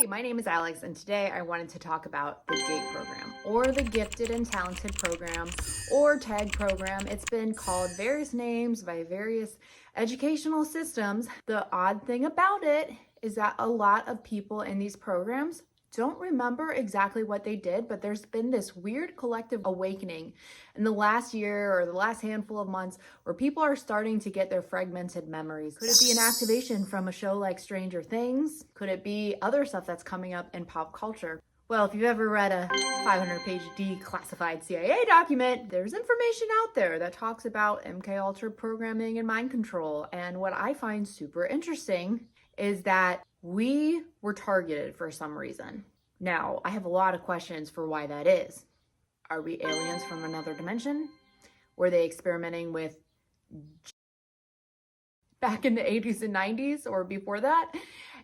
Hey, my name is Alex, and today I wanted to talk about the GATE program, or the Gifted and Talented program, or TAG program. It's been called various names by various educational systems. The odd thing about it is that a lot of people in these programs don't remember exactly what they did, but there's been this weird collective awakening in the last year or the last handful of months where people are starting to get their fragmented memories. Could it be an activation from a show like Stranger Things? Could it be other stuff that's coming up in pop culture? Well, if you've ever read a 500-page declassified CIA document, there's information out there that talks about MK-altered programming and mind control. And what I find super interesting is that we were targeted for some reason. Now, I have a lot of questions for why that is. Are we aliens from another dimension? Were they experimenting with back in the 80s and 90s or before that?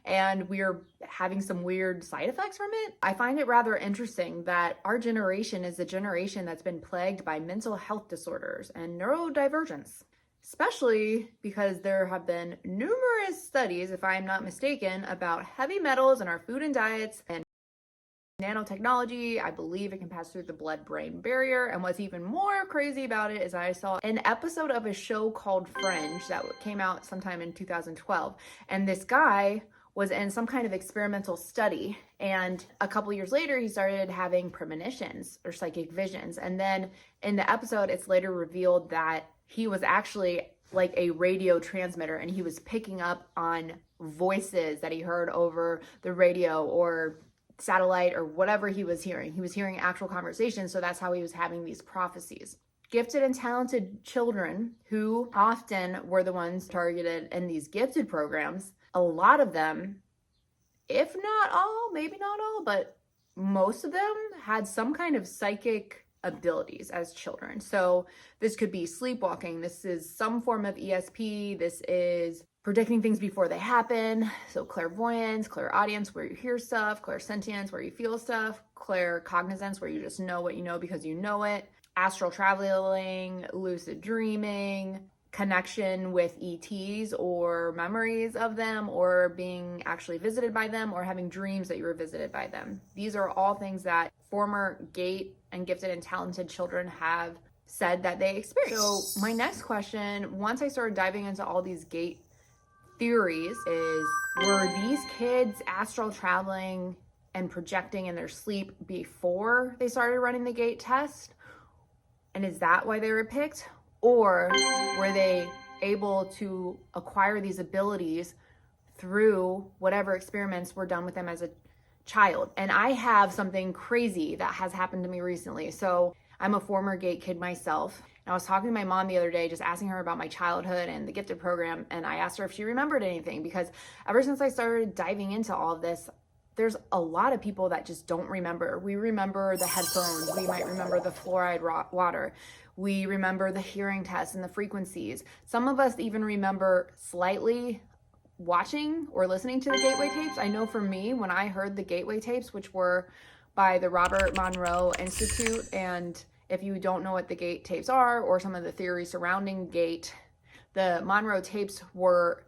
And we're having some weird side effects from it. I find it rather interesting that our generation is a generation that's been plagued by mental health disorders and neurodivergence, especially because there have been numerous studies, if I'm not mistaken, about heavy metals in our food and diets and nanotechnology. I believe it can pass through the blood-brain barrier. And what's even more crazy about it is I saw an episode of a show called Fringe that came out sometime in 2012. And this guy was in some kind of experimental study. And a couple years later, he started having premonitions or psychic visions. And then in the episode, it's later revealed that he was actually like a radio transmitter, and he was picking up on voices that he heard over the radio or satellite or whatever he was hearing. He was hearing actual conversations, so that's how he was having these prophecies. Gifted and talented children, who often were the ones targeted in these gifted programs, a lot of them, if not all, maybe not all, but most of them had some kind of psychic abilities as children. So this could be sleepwalking. This is some form of ESP. This is predicting things before they happen. So clairvoyance, clairaudience, where you hear stuff, clairsentience, where you feel stuff, claircognizance, where you just know what you know because you know it, astral traveling, lucid dreaming, connection with ETs or memories of them, or being actually visited by them, or having dreams that you were visited by them. These are all things that former GATE and gifted and talented children have said that they experienced. So my next question, once I started diving into all these GATE theories, is were these kids astral traveling and projecting in their sleep before they started running the GATE test? And is that why they were picked? Or were they able to acquire these abilities through whatever experiments were done with them as a child? And I have something crazy that has happened to me recently. So I'm a former GATE kid myself. And I was talking to my mom the other day, just asking her about my childhood and the gifted program. And I asked her if she remembered anything, because ever since I started diving into all of this, there's a lot of people that just don't remember. We remember the headphones. We might remember the fluoride water. We remember the hearing tests and the frequencies. Some of us even remember slightly watching or listening to the Gateway tapes. I know for me, when I heard the Gateway tapes, which were by the Robert Monroe Institute, and if you don't know what the GATE tapes are or some of the theories surrounding GATE, the Monroe tapes were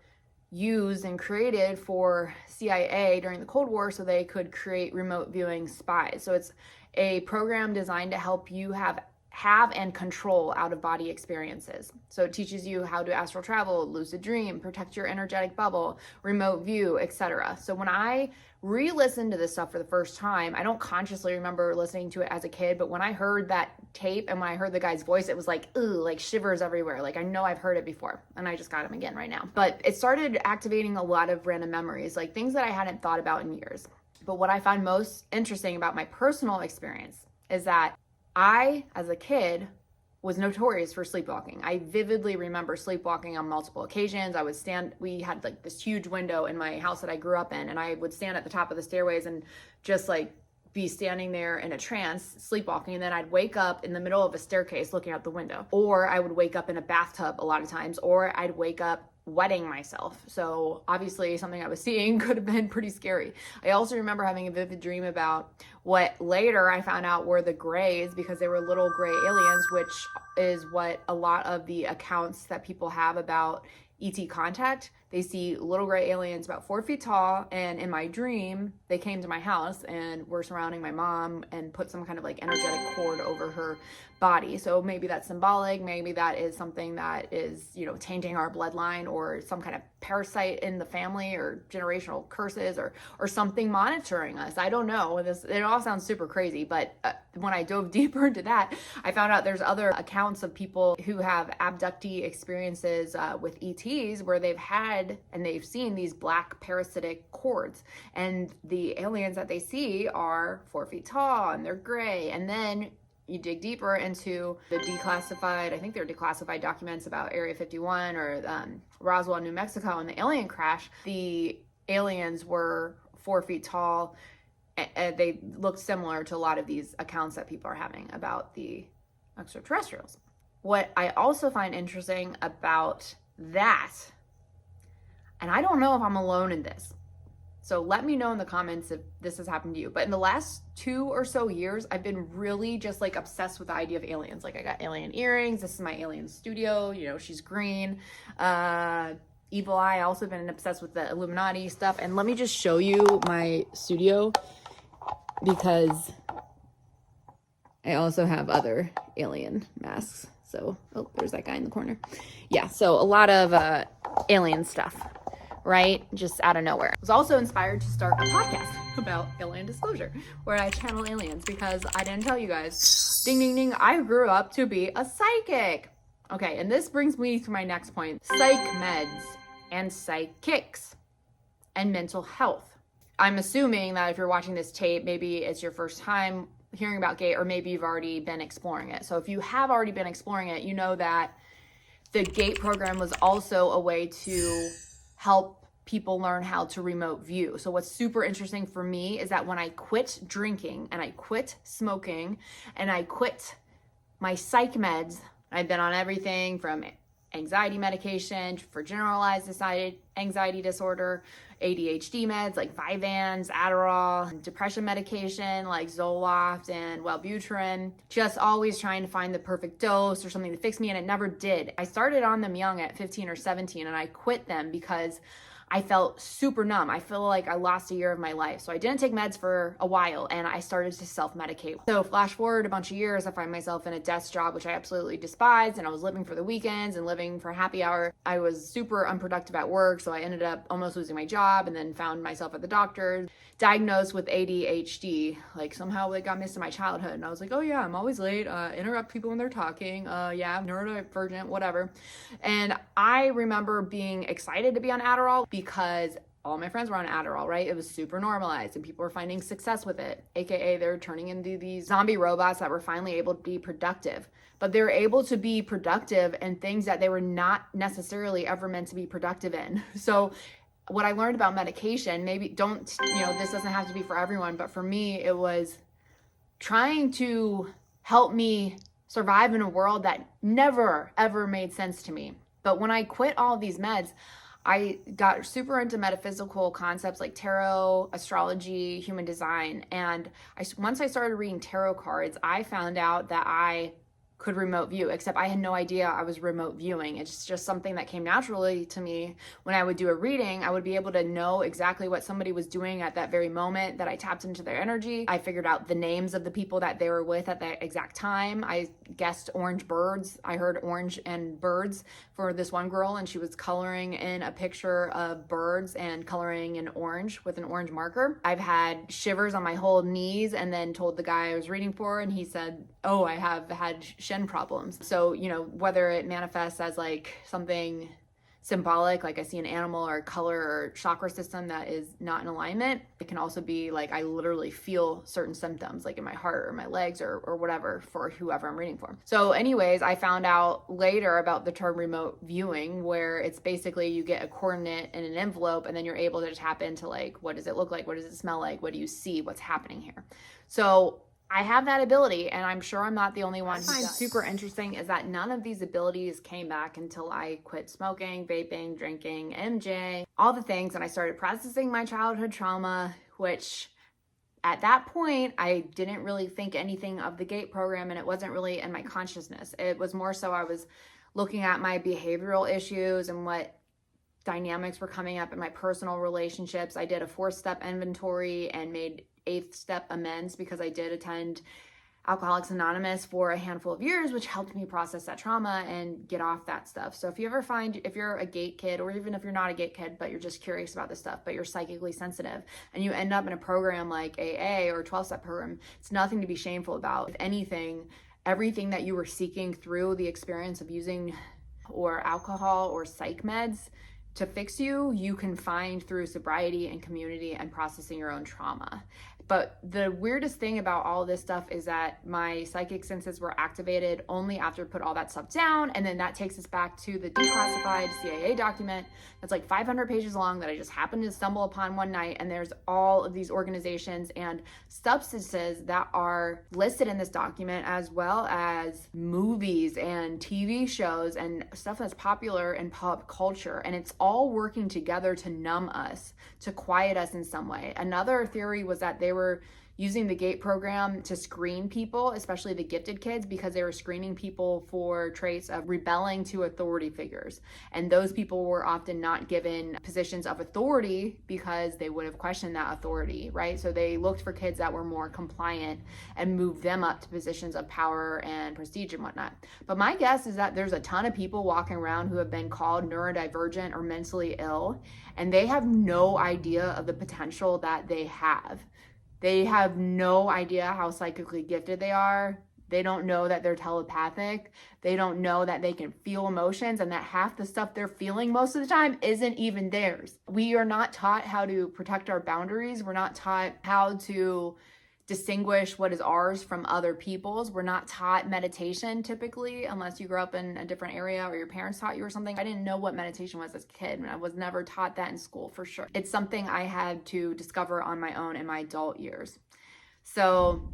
used and created for CIA during the Cold War so they could create remote viewing spies. So it's a program designed to help you have and control out-of-body experiences. So it teaches you how to astral travel, lucid dream, protect your energetic bubble, remote view, etc. So when I re-listened to this stuff for the first time, I don't consciously remember listening to it as a kid, but when I heard that tape and when I heard the guy's voice, it was like, ooh, like shivers everywhere. Like I know I've heard it before, and I just got him again right now. But it started activating a lot of random memories, like things that I hadn't thought about in years. But what I found most interesting about my personal experience is that I, as a kid, was notorious for sleepwalking. I vividly remember sleepwalking on multiple occasions. We had like this huge window in my house that I grew up in, and I would stand at the top of the stairways and just like be standing there in a trance, sleepwalking, and then I'd wake up in the middle of a staircase looking out the window. Or I would wake up in a bathtub a lot of times, or I'd wake up wetting myself. So obviously something I was seeing could have been pretty scary. I also remember having a vivid dream about what later I found out were the grays, because they were little gray aliens, which is what a lot of the accounts that people have about ET contact they see little gray aliens about 4 feet tall, and in my dream, they came to my house and were surrounding my mom and put some kind of like energetic cord over her body. So maybe that's symbolic, maybe that is something that is, you know, tainting our bloodline, or some kind of parasite in the family, or generational curses, or something monitoring us. I don't know. It all sounds super crazy, but when I dove deeper into that, I found out there's other accounts of people who have abductee experiences with ETs, where they've had and they've seen these black parasitic cords, and the aliens that they see are 4 feet tall and they're gray. And then you dig deeper into the declassified, I think they're declassified documents about Area 51 or Roswell, New Mexico, and the alien crash. The aliens were 4 feet tall. They looked similar to a lot of these accounts that people are having about the extraterrestrials. What I also find interesting about that, and I don't know if I'm alone in this, so let me know in the comments if this has happened to you, but in the last 2 or so years, I've been really just like obsessed with the idea of aliens. Like, I got alien earrings. This is my alien studio. You know, she's green. Evil Eye, also been obsessed with the Illuminati stuff. And let me just show you my studio, because I also have other alien masks. So, oh, there's that guy in the corner. Yeah, so a lot of alien stuff, right? Just out of nowhere. I was also inspired to start a podcast about alien disclosure, where I channel aliens, because I didn't tell you guys, ding, ding, ding, I grew up to be a psychic. Okay, and this brings me to my next point, psych meds and psychics and mental health. I'm assuming that if you're watching this tape, maybe it's your first time hearing about GATE, or maybe you've already been exploring it. So if you have already been exploring it, you know that the GATE program was also a way to help people learn how to remote view. So what's super interesting for me is that when I quit drinking and I quit smoking and I quit my psych meds, I've been on everything from anxiety medication for generalized anxiety disorder, ADHD meds like Vyvanse, Adderall, depression medication like Zoloft and Wellbutrin, just always trying to find the perfect dose or something to fix me, and it never did. I started on them young at 15 or 17, and I quit them because I felt super numb. I feel like I lost a year of my life. So I didn't take meds for a while, and I started to self-medicate. So flash forward a bunch of years, I find myself in a desk job, which I absolutely despised, and I was living for the weekends and living for happy hour. I was super unproductive at work, so I ended up almost losing my job, and then found myself at the doctor, diagnosed with ADHD. Like, somehow it got missed in my childhood, and I was like, oh yeah, I'm always late, interrupt people when they're talking, yeah, neurodivergent, whatever. And I remember being excited to be on Adderall, because all my friends were on Adderall, right? It was super normalized and people were finding success with it. AKA they're turning into these zombie robots that were finally able to be productive. But they were able to be productive in things that they were not necessarily ever meant to be productive in. So what I learned about medication, maybe this doesn't have to be for everyone, but for me, it was trying to help me survive in a world that never, ever made sense to me. But when I quit all of these meds, I got super into metaphysical concepts like tarot, astrology, human design. And once I started reading tarot cards, I found out that I could remote view, except I had no idea I was remote viewing. It's just something that came naturally to me. When I would do a reading, I would be able to know exactly what somebody was doing at that very moment that I tapped into their energy. I figured out the names of the people that they were with at that exact time. I guessed orange birds. I heard orange and birds for this one girl, and she was coloring in a picture of birds and coloring in orange with an orange marker. I've had shivers on my whole knees, and then told the guy I was reading for, and he said, oh, I have had shin problems. So, whether it manifests as like something symbolic, like I see an animal or color or chakra system that is not in alignment, it can also be like I literally feel certain symptoms like in my heart or my legs or whatever for whoever I'm reading for. So anyways, I found out later about the term remote viewing, where it's basically you get a coordinate in an envelope and then you're able to tap into like, what does it look like? What does it smell like? What do you see? What's happening here? So I have that ability, and I'm sure I'm not the only one. What I find super interesting is that none of these abilities came back until I quit smoking, vaping, drinking, MJ, all the things, and I started processing my childhood trauma, which at that point, I didn't really think anything of the GATE program, and it wasn't really in my consciousness. It was more so I was looking at my behavioral issues and what dynamics were coming up in my personal relationships. I did a 4-step inventory and made 8th step amends because I did attend Alcoholics Anonymous for a handful of years, which helped me process that trauma and get off that stuff. So if you ever find, if you're a gate kid, or even if you're not a gate kid, but you're just curious about this stuff, but you're psychically sensitive, and you end up in a program like AA or 12-step program, it's nothing to be shameful about. If anything, everything that you were seeking through the experience of using or alcohol or psych meds to fix you, you can find through sobriety and community and processing your own trauma. But the weirdest thing about all this stuff is that my psychic senses were activated only after I put all that stuff down. And then that takes us back to the declassified CIA document that's like 500 pages long that I just happened to stumble upon one night. And there's all of these organizations and substances that are listed in this document, as well as movies and TV shows and stuff that's popular in pop culture. And it's all working together to numb us, to quiet us in some way. Another theory was that they were using the GATE program to screen people, especially the gifted kids, because they were screening people for traits of rebelling to authority figures. And those people were often not given positions of authority because they would have questioned that authority, right? So they looked for kids that were more compliant and moved them up to positions of power and prestige and whatnot. But my guess is that there's a ton of people walking around who have been called neurodivergent or mentally ill, and they have no idea of the potential that they have. They have no idea how psychically gifted they are. They don't know that they're telepathic. They don't know that they can feel emotions, and that half the stuff they're feeling most of the time isn't even theirs. We are not taught how to protect our boundaries. We're not taught how to distinguish what is ours from other people's. We're not taught meditation typically, unless you grew up in a different area or your parents taught you or something. I didn't know what meditation was as a kid, and I was never taught that in school for sure. It's something I had to discover on my own in my adult years. So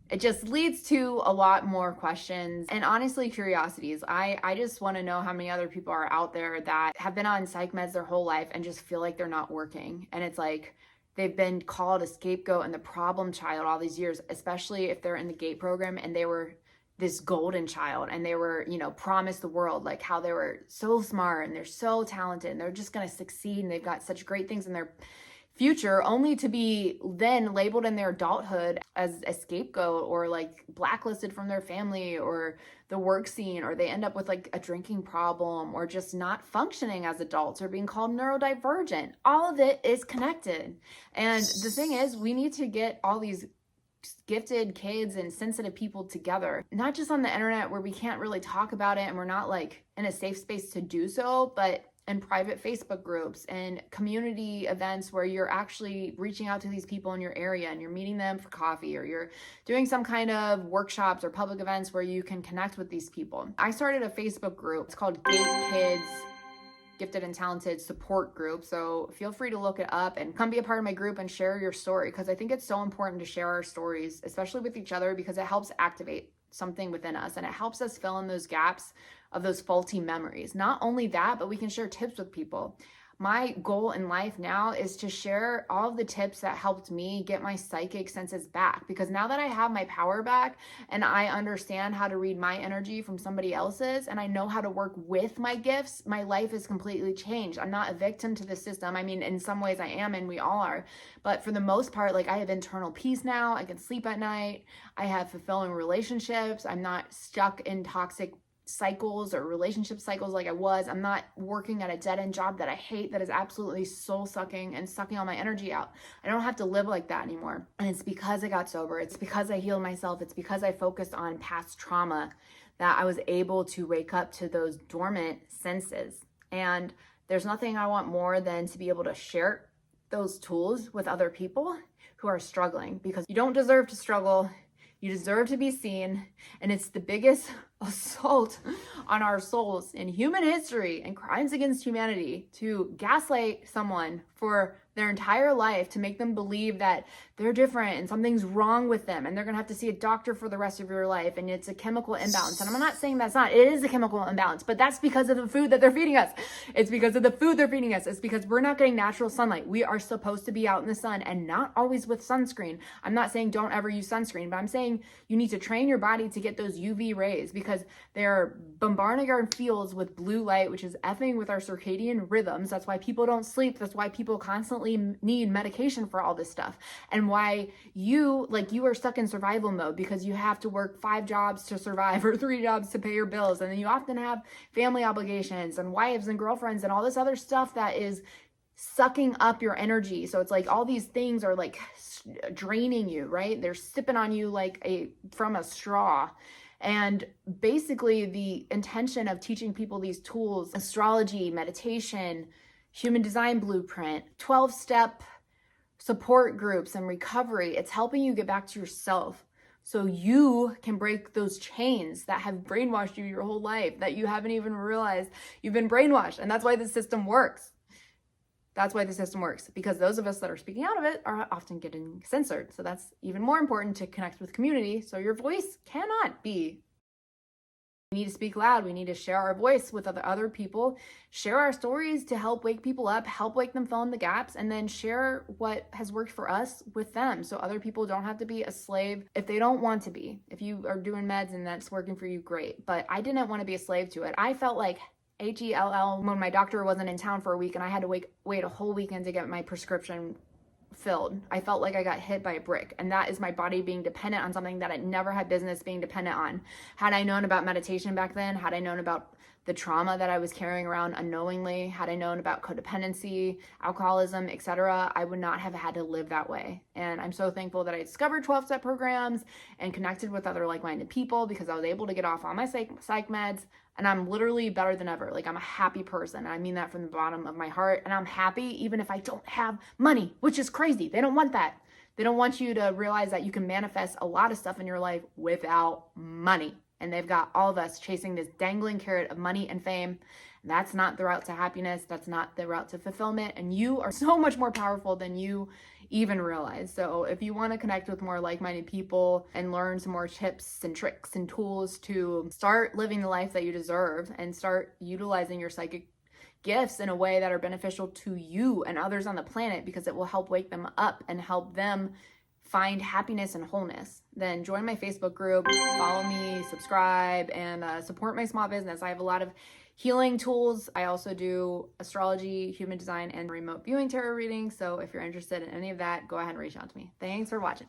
it just leads to a lot more questions and honestly curiosities. I just want to know how many other people are out there that have been on psych meds their whole life and just feel like they're not working. And it's like, they've been called a scapegoat and the problem child all these years, especially if they're in the GATE program and they were this golden child and they were, promised the world, like how they were so smart and they're so talented and they're just going to succeed and they've got such great things in their future, only to be then labeled in their adulthood as a scapegoat or like blacklisted from their family or the work scene, or they end up with like a drinking problem or just not functioning as adults or being called neurodivergent. All of it is connected. And the thing is, we need to get all these gifted kids and sensitive people together, not just on the internet where we can't really talk about it and we're not like in a safe space to do so, but in private Facebook groups and community events where you're actually reaching out to these people in your area and you're meeting them for coffee, or you're doing some kind of workshops or public events where you can connect with these people. I started a Facebook group. It's called GATE Kids Gifted and Talented Support Group. So feel free to look it up and come be a part of my group and share your story, because I think it's so important to share our stories, especially with each other, because it helps activate something within us and it helps us fill in those gaps of those faulty memories. Not only that, but we can share tips with people. My goal in life now is to share all of the tips that helped me get my psychic senses back, because now that I have my power back and I understand how to read my energy from somebody else's and I know how to work with my gifts, my life is completely changed. I'm not a victim to the system. I mean, in some ways I am, and we all are, but for the most part, like, I have internal peace now. I can sleep at night. I have fulfilling relationships. I'm not stuck in toxic cycles or relationship cycles like I was. I'm not working at a dead-end job that I hate, that is absolutely soul-sucking and sucking all my energy out. I don't have to live like that anymore. And it's because I got sober. It's because I healed myself. It's because I focused on past trauma that I was able to wake up to those dormant senses. And there's nothing I want more than to be able to share those tools with other people who are struggling, because you don't deserve to struggle. You deserve to be seen. And it's the biggest assault on our souls in human history and crimes against humanity to gaslight someone for their entire life, to make them believe that they're different and something's wrong with them and they're gonna have to see a doctor for the rest of your life and it's a chemical imbalance. And I'm not saying that's not, it is a chemical imbalance, but that's because of the food that they're feeding us. It's because of the food they're feeding us. It's because we're not getting natural sunlight. We are supposed to be out in the sun and not always with sunscreen. I'm not saying don't ever use sunscreen, but I'm saying you need to train your body to get those UV rays because they're bombarding our fields with blue light, which is effing with our circadian rhythms. That's why people don't sleep. That's why people constantly need medication for all this stuff. And why you are stuck in survival mode because you have to work 5 jobs to survive or 3 jobs to pay your bills. And then you often have family obligations and wives and girlfriends and all this other stuff that is sucking up your energy. So it's like all these things are like draining you, right? They're sipping on you like from a straw. And basically the intention of teaching people these tools, astrology, meditation, human design blueprint, 12-step support groups and recovery, it's helping you get back to yourself so you can break those chains that have brainwashed you your whole life that you haven't even realized you've been brainwashed. And that's why the system works. That's why the system works, because those of us that are speaking out of it are often getting censored. So that's even more important to connect with community so your voice cannot be. We need to speak loud. We need to share our voice with other people, share our stories to help wake people up, help wake them fill in the gaps, and then share what has worked for us with them so other people don't have to be a slave if they don't want to be. If you are doing meds and that's working for you, great. But I didn't want to be a slave to it. I felt like HELL when my doctor wasn't in town for a week and I had to wait a whole weekend to get my prescription filled. I felt like I got hit by a brick, and that is my body being dependent on something that it never had business being dependent on. Had I known about meditation back then, had I known about the trauma that I was carrying around unknowingly, had I known about codependency, alcoholism, etc., I would not have had to live that way. And I'm so thankful that I discovered 12-step programs and connected with other like-minded people because I was able to get off all my psych meds. And I'm literally better than ever. Like, I'm a happy person. And I mean that from the bottom of my heart. And I'm happy even if I don't have money, which is crazy. They don't want that. They don't want you to realize that you can manifest a lot of stuff in your life without money. And they've got all of us chasing this dangling carrot of money and fame. That's not the route to happiness. That's not the route to fulfillment. And you are so much more powerful than you even realize. So if you want to connect with more like-minded people and learn some more tips and tricks and tools to start living the life that you deserve and start utilizing your psychic gifts in a way that are beneficial to you and others on the planet, because it will help wake them up and help them find happiness and wholeness, then join my Facebook group, follow me, subscribe, and support my small business. I have a lot of healing tools. I also do astrology, human design, and remote viewing tarot readings. So if you're interested in any of that, go ahead and reach out to me. Thanks for watching.